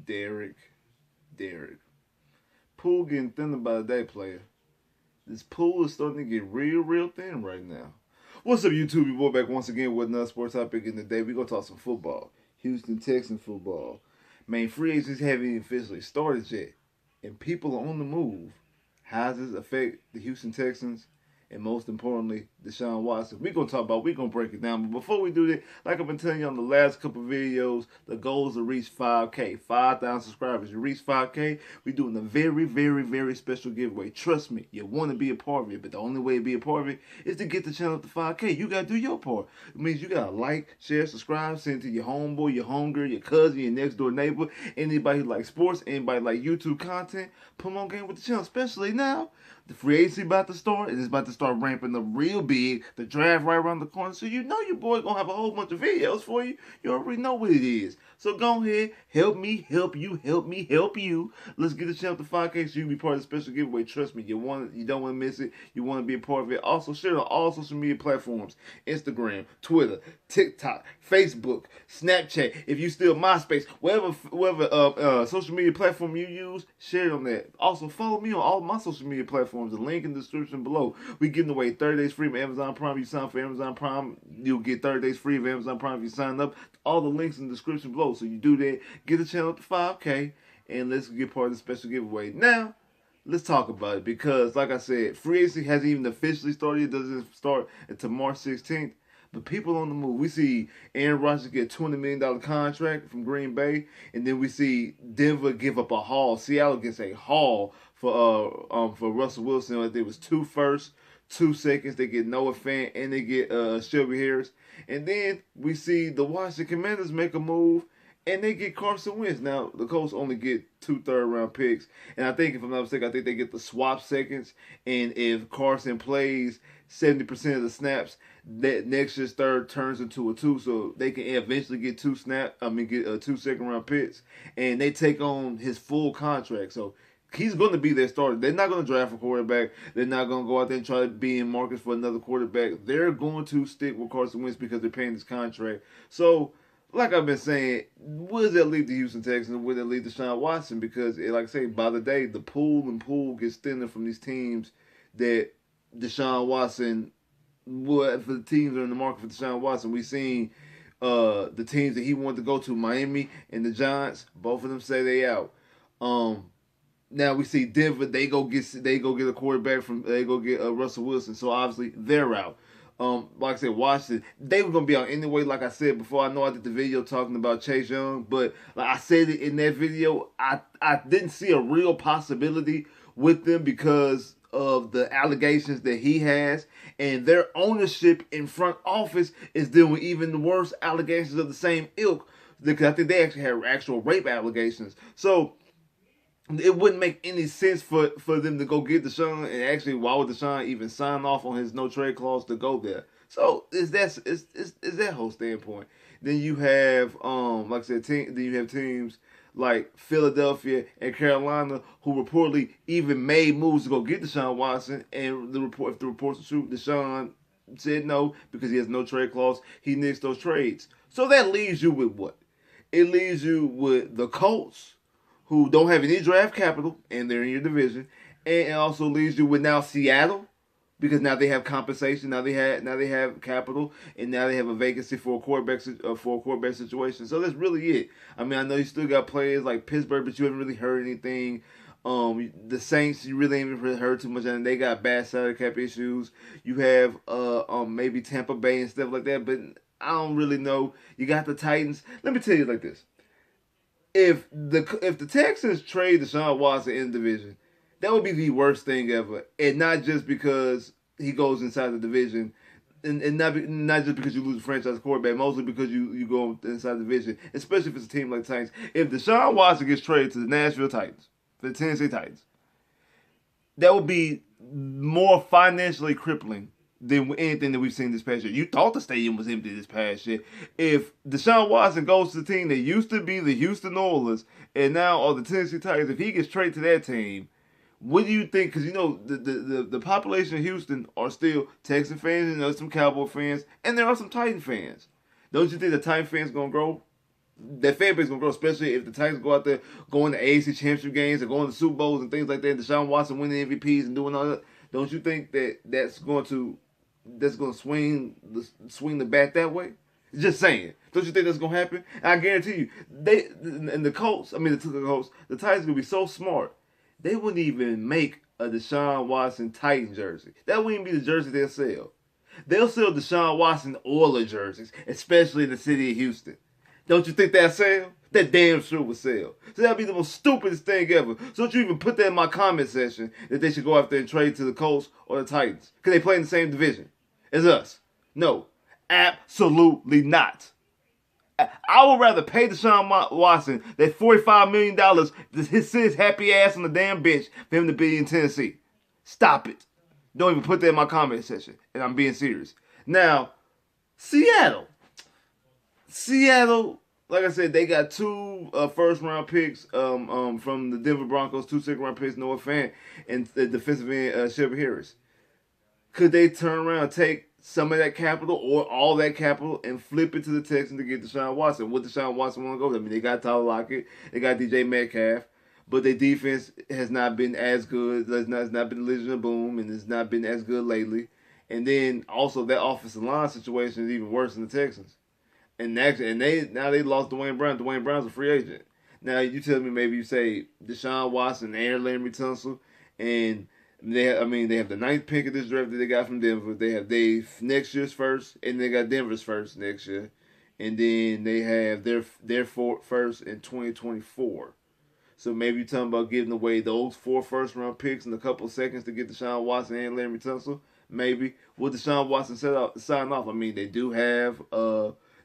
Derek. Pool getting thinner by the day, player. This pool is starting to get real thin right now. What's up, YouTube? Your boy back once again with another sports topic in the day. We're going to talk some football. Houston Texans football. Man, free agents haven't even officially started yet. And people are on the move. How does this affect the Houston Texans? And most importantly, Deshaun Watson. We're going to break it down. But before we do that, like I've been telling you on the last couple of videos, the goal is to reach 5K, 5,000 subscribers. You reach 5K, we're doing a very special giveaway. Trust me, you want to be a part of it, but the only way to be a part of it is to get the channel up to 5K. You got to do your part. It means you got to like, share, subscribe, send it to your homeboy, your homegirl, your cousin, your next door neighbor, anybody who likes sports, anybody like YouTube content. Put them on game with the channel, especially now. The free agency about to start, and it's about to start ramping up real big. The draft right around the corner, so you know your boy gonna have a whole bunch of videos for you. You already know what it is. So go ahead, help me, help you, help me, help you. Let's get the channel to 5K so you can be part of the special giveaway. Trust me, you don't want to miss it. You want to be a part of it. Also, share it on all social media platforms: Instagram, Twitter, TikTok, Facebook, Snapchat. If you still MySpace, whatever social media platform you use, share it on that. Also, follow me on all my social media platforms. The link in the description below. We're giving away 30 days free of Amazon Prime. You sign up for Amazon Prime, you'll get 30 days free of Amazon Prime if you sign up. All the links in the description below. So you do that, get the channel up to 5K, and let's get part of the special giveaway. Now, let's talk about it because, like I said, free agency hasn't even officially started. It doesn't start until March 16th. But people on the move. We see Aaron Rodgers get a $20 million contract from Green Bay, and then we see Denver give up a haul. Seattle gets a haul for Russell Wilson. I think it was 2 firsts, 2 seconds. They get Noah Fant and they get Shelby Harris. And then we see the Washington Commanders make a move, and they get Carson Wentz. Now, the Colts only get 2 third-round picks. And I think, if I'm not mistaken, I think they get the swap seconds. And if Carson plays 70% of the snaps, that next year's third turns into a 2. So they can eventually get 2 second-round picks. And they take on his full contract. So he's going to be their starter. They're not going to draft a quarterback. They're not going to go out there and try to be in markets for another quarterback. They're going to stick with Carson Wentz because they're paying his contract. So, like I've been saying, where does that leave the Houston Texans? Where does that leave Deshaun Watson? Because, like I say, by the day, the pool gets thinner from these teams that Deshaun Watson, for the teams that are in the market for Deshaun Watson. We've seen the teams that he wanted to go to, Miami and the Giants. Both of them say they out. Now we see Denver. They go get a quarterback they go get Russell Wilson. So obviously they're out. Like I said, Washington, they were gonna be out anyway. Like I said before, I know I did the video talking about Chase Young, but like I said it in that video, I didn't see a real possibility with them because of the allegations that he has, and their ownership in front office is dealing with even worse allegations of the same ilk. Because I think they actually had actual rape allegations. So it wouldn't make any sense for them to go get Deshaun, and actually, why would Deshaun even sign off on his no trade clause to go there? So is that whole standpoint. Then you have like I said, then you have teams like Philadelphia and Carolina who reportedly even made moves to go get Deshaun Watson, and if the reports are true, Deshaun said no because he has no trade clause. He nixed those trades. So that leaves you with what? It leaves you with the Colts, who don't have any draft capital, and they're in your division, and it also leaves you with now Seattle, because now they have compensation, now they have capital, and now they have a vacancy for a quarterback situation. So that's really it. I mean, I know you still got players like Pittsburgh, but you haven't really heard anything. The Saints, you really haven't really heard too much, and they got bad salary cap issues. You have maybe Tampa Bay and stuff like that, but I don't really know. You got the Titans. Let me tell you like this. If the Texans trade Deshaun Watson in the division, that would be the worst thing ever. And not just because he goes inside the division, and not just because you lose a franchise quarterback, mostly because you go inside the division, especially if it's a team like the Titans. If Deshaun Watson gets traded to the Nashville Titans, the Tennessee Titans, that would be more financially crippling than anything that we've seen this past year. You thought the stadium was empty this past year. If Deshaun Watson goes to the team that used to be the Houston Oilers and now are the Tennessee Titans, if he gets traded to that team, what do you think? Because you know the population of Houston are still Texan fans, and there's some Cowboy fans, and there are some Titan fans. Don't you think the Titan fans gonna grow? That fan base is gonna grow, especially if the Titans go out there, going to AFC Championship games and going to Super Bowls and things like that. Deshaun Watson winning MVPs and doing all that. Don't you think that that's going to swing the bat that way? Just saying. Don't you think that's going to happen? And I guarantee you, the Colts. I mean, the Titans gonna be so smart. They wouldn't even make a Deshaun Watson Titan jersey. That wouldn't even be the jersey they'll sell. They'll sell Deshaun Watson Oilers jerseys, especially in the city of Houston. Don't you think that'll sell? That damn sure would sell. So that'd be the most stupidest thing ever. So don't you even put that in my comment section that they should go out there and trade to the Colts or the Titans. Because they play in the same division as us. No. Absolutely not. I would rather pay Deshaun Watson that $45 million to sit his happy ass on the damn bench for him to be in Tennessee. Stop it. Don't even put that in my comment section. And I'm being serious. Now, Seattle, like I said, they got 2 first-round picks from the Denver Broncos, 2 second-round picks, Noah Fant, and the defensive end, Shelby Harris. Could they turn around and take some of that capital or all that capital and flip it to the Texans to get Deshaun Watson? What Deshaun Watson want to go with? I mean, they got Tyler Lockett, they got DJ Metcalf, but their defense has not been as good. It's not been Legion of Boom, and it's not been as good lately. And then also that offensive line situation is even worse than the Texans. And actually, they lost Dwayne Brown. Dwayne Brown's a free agent. Now you tell me, maybe you say Deshaun Watson, Aaron Laramie Tunsil, and they have the 9th pick of this draft that they got from Denver. They have next year's first, and they got Denver's first next year, and then they have their first in 2024. So maybe you're talking about giving away those 4 first-round picks in a couple of seconds to get Deshaun Watson and Laramie Tunsil. Maybe will Deshaun Watson sign off? I mean, they do have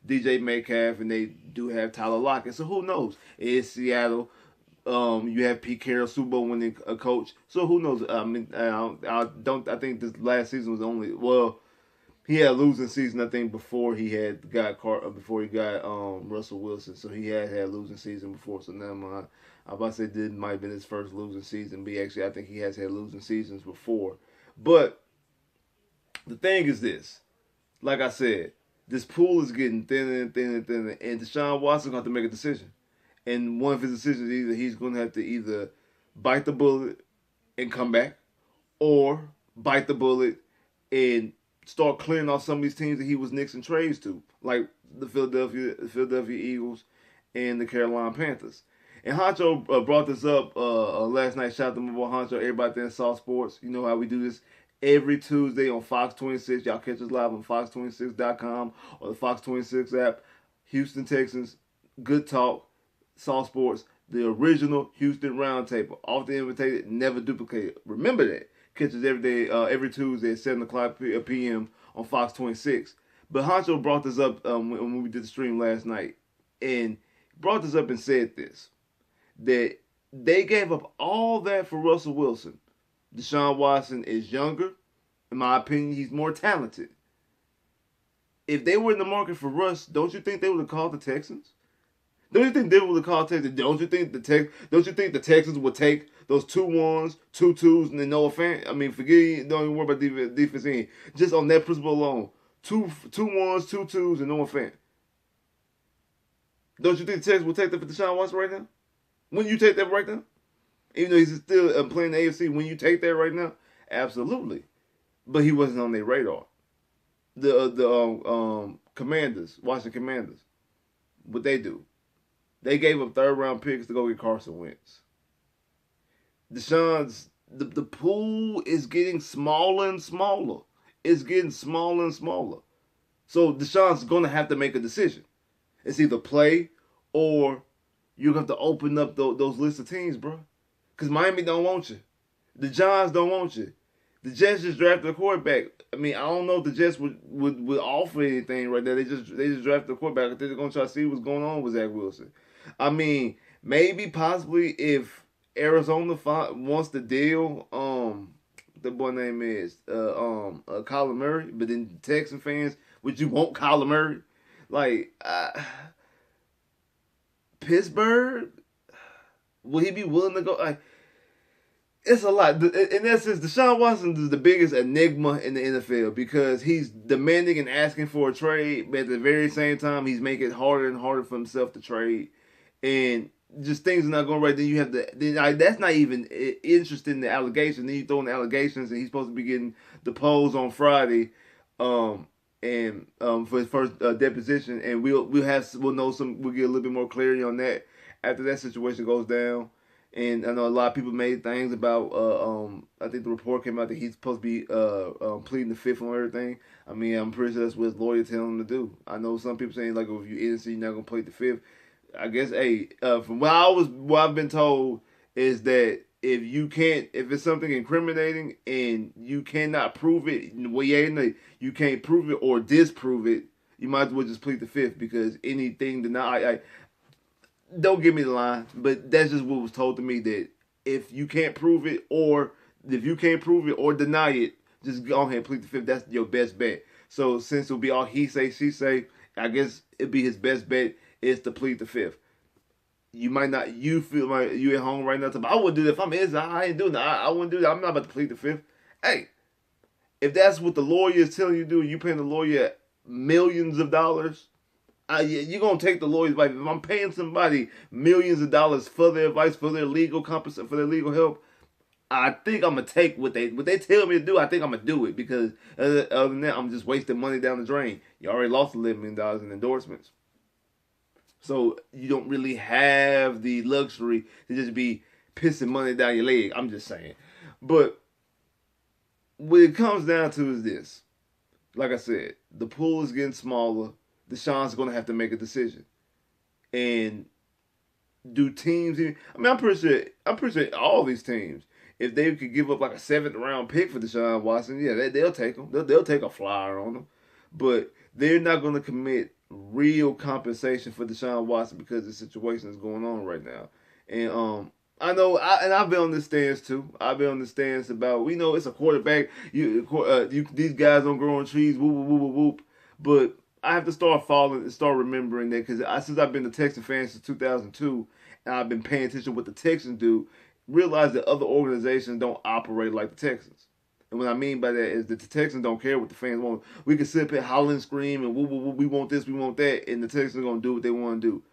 DJ Metcalf, and they do have Tyler Lockett. So who knows? It's Seattle. You have Pete Carroll, Super Bowl winning coach. So who knows? I mean, I think this last season was he had a losing season. I think before he got Russell Wilson. So he had a losing season before. So never mind. I was about to say this might have been his first losing season. But actually, I think he has had losing seasons before. But the thing is this: like I said, this pool is getting thinner and thinner and thinner, and Deshaun Watson going to have to make a decision. And one of his decisions is he's going to have to either bite the bullet and come back, or bite the bullet and start clearing off some of these teams that he was nixing trades to, like the Philadelphia Eagles and the Carolina Panthers. And Honcho brought this up last night. Shout out to my boy Honcho, everybody there in South Sports. You know how we do this every Tuesday on Fox 26. Y'all catch us live on fox26.com or the Fox 26 app. Houston Texans, good talk, South Sports, the original Houston Roundtable. Off the invited, never duplicated. Remember that. Catch us every day, every Tuesday at 7 o'clock p.m. on Fox 26. But Honcho brought this up when we did the stream last night. And brought this up and said this: that they gave up all that for Russell Wilson. Deshaun Watson is younger. In my opinion, he's more talented. If they were in the market for Russ, don't you think they would have called the Texans? Don't you think they would have called Texans? Don't you think the Texans would take those 2 1s, 2 2s, and then Noah Fant? I mean, don't even worry about defense in. Just on that principle alone, 2 1s, 2 2s, and Noah Fant. Don't you think the Texans would take that for Deshaun Watson right now? Wouldn't you take that right now? Even though he's still playing the AFC, when you take that right now, absolutely. But he wasn't on their radar. The Commanders, Washington Commanders, what they do? They gave up 3rd-round picks to go get Carson Wentz. The pool is getting smaller and smaller. It's getting smaller and smaller. So Deshaun's going to have to make a decision. It's either play or you're going to have to open up those lists of teams, bro. Because Miami don't want you. The Giants don't want you. The Jets just drafted a quarterback. I mean, I don't know if the Jets would offer anything right there. They just drafted a quarterback. I think they're going to try to see what's going on with Zach Wilson. I mean, maybe possibly if Arizona wants the deal, the boy name is Kyler Murray, but then Texan fans, would you want Kyler Murray? Like, Pittsburgh, would he be willing to go? Like, It's a lot. In essence, Deshaun Watson is the biggest enigma in the NFL because he's demanding and asking for a trade, but at the very same time, he's making it harder and harder for himself to trade, and just things are not going right. Then you have that's not even interested in the allegations. Then you throw in the allegations, and he's supposed to be getting deposed on Friday, and for his first deposition, and we'll know we'll get a little bit more clarity on that after that situation goes down. And I know a lot of people made things about. I think the report came out that he's supposed to be pleading the fifth on everything. I mean, I'm pretty sure that's what his lawyer telling him to do. I know some people saying like, if you're innocent, you're not gonna plead the fifth. I guess, hey, from what I've been told is that if it's something incriminating and you cannot prove it, well, yeah, no, you can't prove it or disprove it, you might as well just plead the fifth because anything denied. Don't give me the line, but that's just what was told to me, that if you can't prove it or deny it, just go ahead and plead the fifth. That's your best bet. So since it'll be all he say, she say, I guess it'd be his best bet is to plead the fifth. You might not, you feel like you at home right now, I wouldn't do that if I'm his. I ain't doing that. I wouldn't do that. I'm not about to plead the fifth. Hey, if that's what the lawyer is telling you to do, you paying the lawyer millions of dollars, you're going to take the lawyer's advice. If I'm paying somebody millions of dollars for their advice, for their legal compensation, for their legal help, I think I'm going to take what they tell me to do. I think I'm going to do it because other than that, I'm just wasting money down the drain. You already lost $11 million in endorsements. So you don't really have the luxury to just be pissing money down your leg. I'm just saying. But what it comes down to is this. Like I said, the pool is getting smaller. Deshaun's going to have to make a decision. And do teams? I mean, I'm pretty sure all these teams, if they could give up like a 7th round pick for Deshaun Watson, yeah, they'll take him. They'll take a flyer on him. But they're not going to commit real compensation for Deshaun Watson because the situation is going on right now. And I know, I've been on this stance too. I've been on the stance about, we know it's a quarterback. These guys don't grow on trees. Whoop whoop whoop whoop. But I have to start remembering that because since I've been a Texan fan since 2002, and I've been paying attention to what the Texans do, realize that other organizations don't operate like the Texans. And what I mean by that is that the Texans don't care what the fans want. We can sit up here, holler and scream, and we want this, we want that, and the Texans are going to do what they want to do.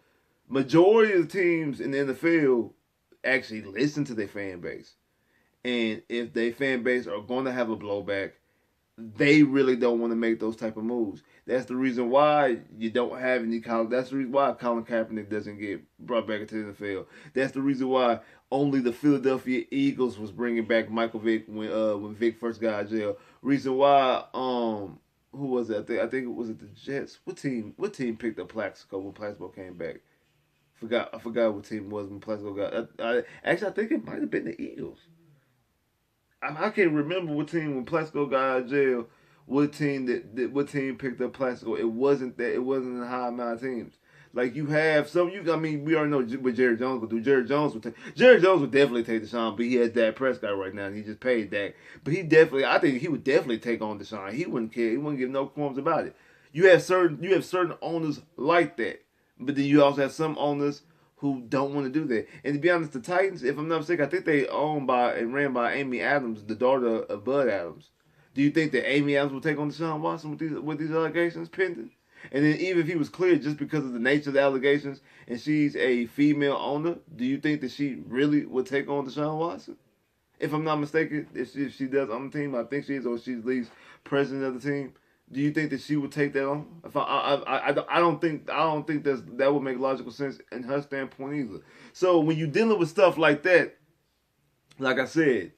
Majority of the teams in the NFL actually listen to their fan base. And if their fan base are going to have a blowback, they really don't want to make those type of moves. That's the reason why you don't have any Colin. That's the reason why Colin Kaepernick doesn't get brought back into the NFL. That's the reason why only the Philadelphia Eagles was bringing back Michael Vick when Vick first got out of jail. Reason why who was that? I think it was the Jets. What team picked up Plaxico when Plaxico came back? I forgot what team it was when Plaxico got. Actually, I think it might have been the Eagles. I can't remember what team when Plaxico got out of jail. What team picked up Plaxico? It wasn't a high amount of teams. Like you have some. I mean, we already know what Jerry Jones would do. Jerry Jones would definitely take Deshaun, but he has Dak Prescott right now, and he just paid Dak. But I think he would definitely take on Deshaun. He wouldn't care. He wouldn't give no qualms about it. You have certain owners like that, but then you also have some owners who don't want to do that. And to be honest, the Titans, if I'm not mistaken, I think they owned by and ran by Amy Adams, the daughter of Bud Adams. Do you think that Amy Adams will take on Deshaun Watson with these allegations pending? And then even if he was cleared just because of the nature of the allegations and she's a female owner, do you think that she really would take on Deshaun Watson? If I'm not mistaken, if she does on the team, I think she is, or she's at least president of the team. Do you think that she would take that on? If I don't think that would make logical sense in her standpoint either. So when you're dealing with stuff like that, like I said,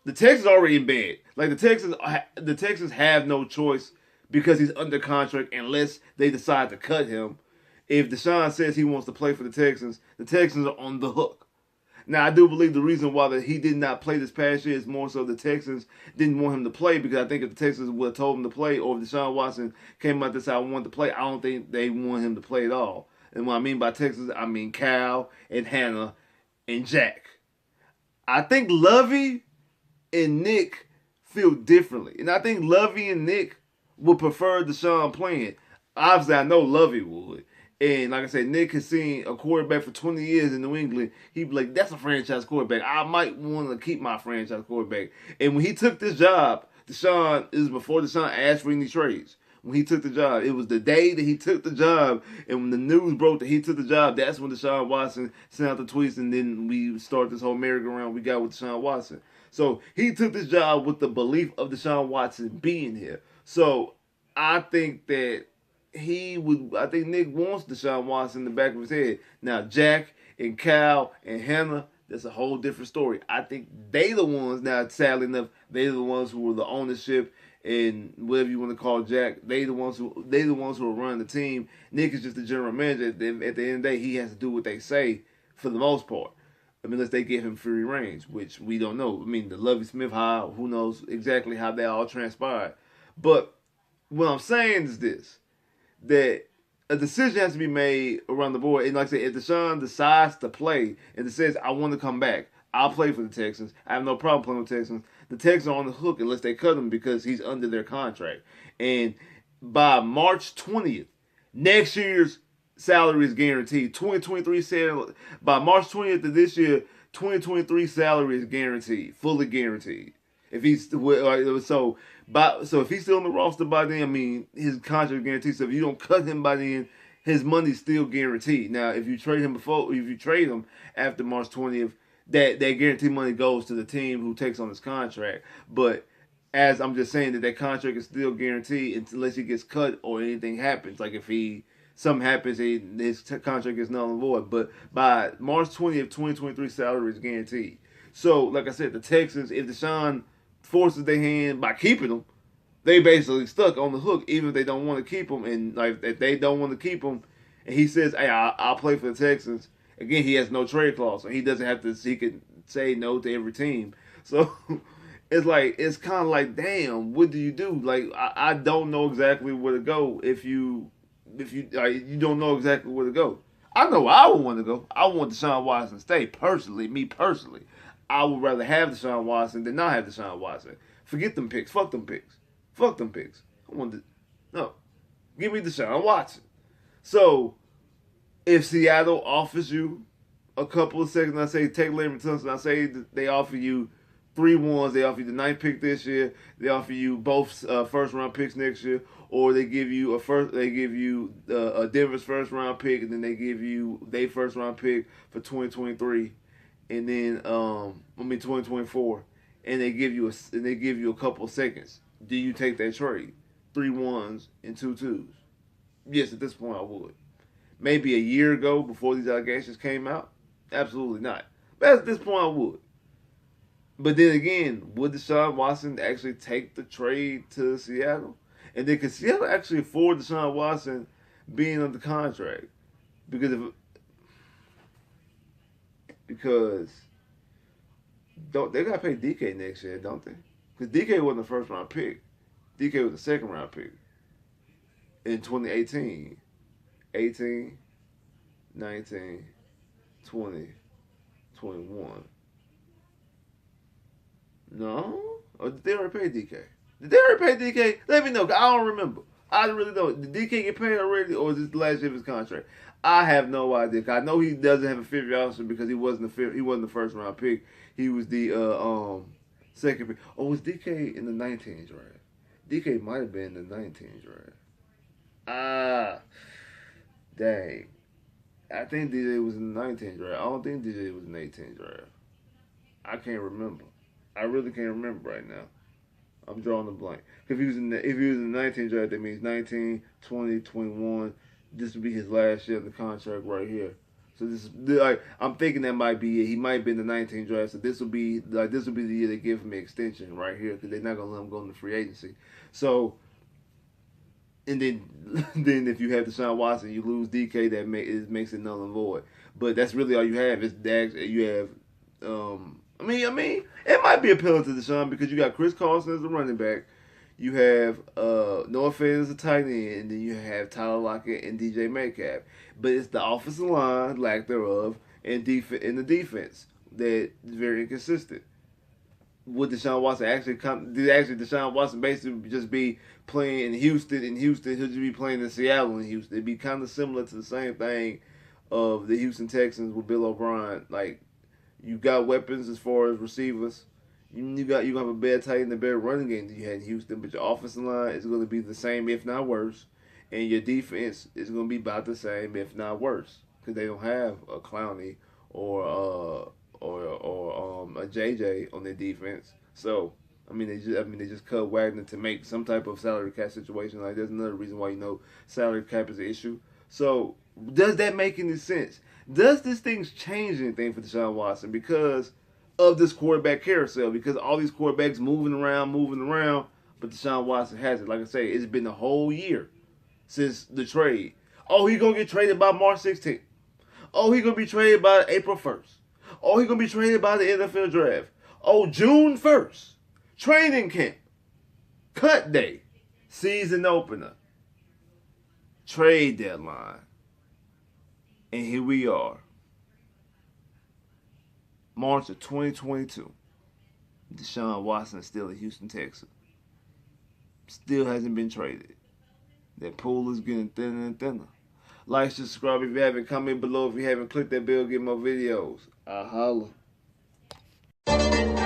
the Texans are already in bed. Like the Texans have no choice because he's under contract unless they decide to cut him. If Deshaun says he wants to play for the Texans are on the hook. Now, I do believe the reason why he did not play this past year is more so the Texans didn't want him to play, because I think if the Texans would have told him to play, or if Deshaun Watson came out and said, I want to play, I don't think they want him to play at all. And what I mean by Texans, I mean Cal and Hannah and Jack. I think Lovey and Nick feel differently. And I think Lovey and Nick would prefer Deshaun playing. Obviously, I know Lovey would. And like I said, Nick has seen a quarterback for 20 years in New England. He'd be like, that's a franchise quarterback. I might want to keep my franchise quarterback. And when he took this job, Deshaun, it was before Deshaun asked for any trades. When he took the job, it was the day that he took the job. And when the news broke that he took the job, that's when Deshaun Watson sent out the tweets. And then we started this whole merry-go-round we got with Deshaun Watson. So he took this job with the belief of Deshaun Watson being here. So I think that I think Nick wants Deshaun Watson in the back of his head. Now, Jack and Cal and Hannah, that's a whole different story. I think they the ones, now, sadly enough, they the ones who were the ownership and whatever you want to call Jack. They the ones who are running the team. Nick is just the general manager. At the end of the day, he has to do what they say for the most part. I mean, unless they give him free range, which we don't know. I mean, the Lovie Smith hire, who knows exactly how that all transpired. But what I'm saying is this, that a decision has to be made around the board. And like I said, if Deshaun decides to play and says, I want to come back, I'll play for the Texans. I have no problem playing with the Texans. The Texans are on the hook unless they cut him because he's under their contract. And by March 20th, next year's salary is guaranteed. 2023 salary, by March 20th of this year, 2023 salary is guaranteed, fully guaranteed. If he's so if he's still on the roster by then, I mean his contract is guaranteed. So if you don't cut him by then, his money's still guaranteed. Now, if you trade him after March 20th, that guaranteed money goes to the team who takes on his contract. But as I'm just saying that contract is still guaranteed unless he gets cut or anything happens. Like if something happens, his contract is null and void. But by March 20th, 2023, salary is guaranteed. So, like I said, the Texans, if Deshaun forces their hand by keeping him, they basically stuck on the hook, even if they don't want to keep him. And like if they don't want to keep him, and he says, "Hey, I'll play for the Texans." Again, he has no trade clause, so he doesn't have to. He can say no to every team. So it's kind of like, damn, what do you do? Like I don't know exactly where to go if you you don't know exactly where to go. I know I would want to go. I want Deshaun Watson to stay. Me personally, I would rather have Deshaun Watson than not have Deshaun Watson. Forget them picks. Fuck them picks. I want no. Give me Deshaun Watson. So, if Seattle offers you a couple of seconds, I say take Larry Tunsil, I say they offer you 3-1s, they offer you the 9th pick this year, they offer you both first round picks next year, or they give you a Denver's first round pick, and then they give you their first round pick for 2023, and then 2024, and they give you a couple of seconds. Do you take that trade? 3-1s and 2-2s. Yes, at this point I would. Maybe a year ago, before these allegations came out, absolutely not. But at this point I would. But then again, would Deshaun Watson actually take the trade to Seattle? And then could Seattle actually afford Deshaun Watson being under contract? Because they got to pay DK next year, don't they? Because DK wasn't the first round pick. DK was the second round pick in 2018. 18, 19, 20, 21. No? Or did they already pay DK? Did they already pay DK? Let me know, because I don't remember. I really don't. Did DK get paid already, or is this the last year of his contract? I have no idea. I know he doesn't have a fifth year option because he wasn't the first round pick. He was the second pick. Oh, was DK in the 19th draft? DK might have been in the 19th draft. Dang. I think DJ was in the 19th draft. I don't think DJ was in the 18th draft. I can't remember. I really can't remember right now. I'm drawing a blank. If he was in the 19th draft, that means 19, 20, 21. This would be his last year of the contract right here. So I'm thinking that might be it. He might be in the 19th draft. So this will be the year they give him an extension right here because they're not gonna let him go into free agency. So. And then if you have Deshaun Watson, you lose DK. That makes it null and void. But that's really all you have. Is Dax. You have. I mean, it might be appealing to Deshaun because you got Chris Carson as the running back. You have Noah Fant as a tight end, and then you have Tyler Lockett and DJ Metcalf. But it's the offensive line, lack thereof, and the defense that is very inconsistent. would Deshaun Watson actually come? Did actually Deshaun Watson basically just be playing in Houston? In Houston, he'll just be playing in Seattle. In Houston, it'd be kind of similar to the same thing of the Houston Texans with Bill O'Brien. Like, you got weapons as far as receivers. You gonna have a better tight end, a better running game than you had in Houston, but your offensive line is going to be the same, if not worse, and your defense is going to be about the same, if not worse, because they don't have a Clowney or a JJ on their defense. So they just cut Wagner to make some type of salary cap situation. Like, there's another reason why salary cap is an issue. So does that make any sense? Does this thing change anything for Deshaun Watson because of this quarterback carousel? Because all these quarterbacks moving around, but Deshaun Watson has it. Like I say, it's been a whole year since the trade. Oh, he's going to get traded by March 16th. Oh, he's going to be traded by April 1st. Oh, he's going to be traded by the NFL draft. Oh, June 1st. Training camp. Cut day. Season opener. Trade deadline. And here we are. March of 2022. Deshaun Watson is still a Houston Texan. Still hasn't been traded. That pool is getting thinner and thinner. Like, subscribe if you haven't. Comment below if you haven't. Click that bell, get more videos. I'll holla.